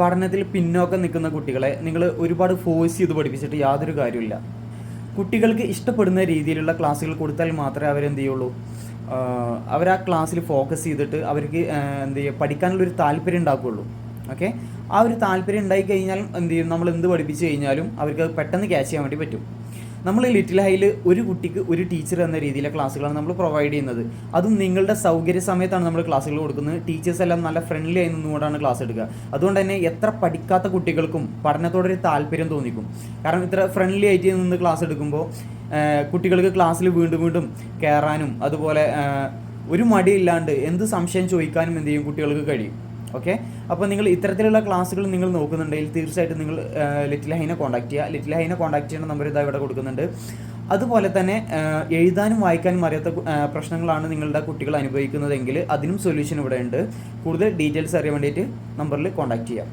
പഠനത്തിൽ പിന്നോക്കം നിൽക്കുന്ന കുട്ടികളെ നിങ്ങൾ ഒരുപാട് ഫോഴ്സ് ചെയ്ത് പഠിപ്പിച്ചിട്ട് യാതൊരു കാര്യമില്ല. കുട്ടികൾക്ക് ഇഷ്ടപ്പെടുന്ന രീതിയിലുള്ള ക്ലാസ്സുകൾ കൊടുത്താൽ മാത്രമേ അവരെന്ത് ചെയ്യുള്ളൂ, അവർ ആ ക്ലാസ്സിൽ ഫോക്കസ് ചെയ്തിട്ട് അവർക്ക് എന്ത് ചെയ്യുക, പഠിക്കാനുള്ളൊരു താല്പര്യം ഉണ്ടാക്കുകയുള്ളൂ. ഓക്കെ, ആ ഒരു താല്പര്യം ഉണ്ടായി കഴിഞ്ഞാൽ എന്ത് ചെയ്യും, നമ്മൾ എന്ത് പഠിപ്പിച്ച് കഴിഞ്ഞാലും അവർക്ക് പെട്ടെന്ന് ക്യാച്ച് ചെയ്യാൻ വേണ്ടി പറ്റും. നമ്മൾ ലിറ്റിൽ ഹൈയിൽ ഒരു കുട്ടിക്ക് ഒരു ടീച്ചർ എന്ന രീതിയിലെ ക്ലാസ്സുകളാണ് നമ്മൾ പ്രൊവൈഡ് ചെയ്യുന്നത്. അതും നിങ്ങളുടെ സൗകര്യ സമയത്താണ് നമ്മൾ ക്ലാസ്സുകൾ കൊടുക്കുന്നത്. ടീച്ചേഴ്സ് എല്ലാം നല്ല ഫ്രണ്ട്ലി ആയി നിന്നുകൊണ്ടാണ് ക്ലാസ് എടുക്കുക. അതുകൊണ്ട് തന്നെ എത്ര പഠിക്കാത്ത കുട്ടികൾക്കും പഠനത്തോടൊരു താല്പര്യം തോന്നിക്കും. കാരണം ഇത്ര ഫ്രണ്ട്ലി ആയിട്ട് നിന്ന് ക്ലാസ് എടുക്കുമ്പോൾ കുട്ടികൾക്ക് ക്ലാസ്സിൽ വീണ്ടും വീണ്ടും കയറാനും അതുപോലെ ഒരു മടിയില്ലാണ്ട് എന്ത് സംശയം ചോദിക്കാനും എന്ത് ചെയ്യും, കുട്ടികൾക്ക് കഴിയും. ഓക്കെ, അപ്പോൾ നിങ്ങൾ ഇത്തരത്തിലുള്ള ക്ലാസ്സുകൾ നിങ്ങൾ നോക്കുന്നുണ്ടെങ്കിൽ തീർച്ചയായിട്ടും നിങ്ങൾ ലിറ്റിൽ ഹൈനെ കോൺടാക്ട് ചെയ്യുക. ലിറ്റിൽ ഹൈനെ കോൺടാക്ട് ചെയ്യുന്ന നമ്പർ ഇതാ ഇവിടെ കൊടുക്കുന്നുണ്ട്. അതുപോലെ തന്നെ എഴുതാനും വായിക്കാനും അറിയാത്ത പ്രശ്നങ്ങളാണ് നിങ്ങളുടെ കുട്ടികൾ അനുഭവിക്കുന്നതെങ്കിൽ അതിനും സൊല്യൂഷൻ ഇവിടെ ഉണ്ട്. കൂടുതൽ ഡീറ്റെയിൽസ് അറിയാൻ വേണ്ടിയിട്ട് നമ്പറിൽ കോൺടാക്ട് ചെയ്യാം.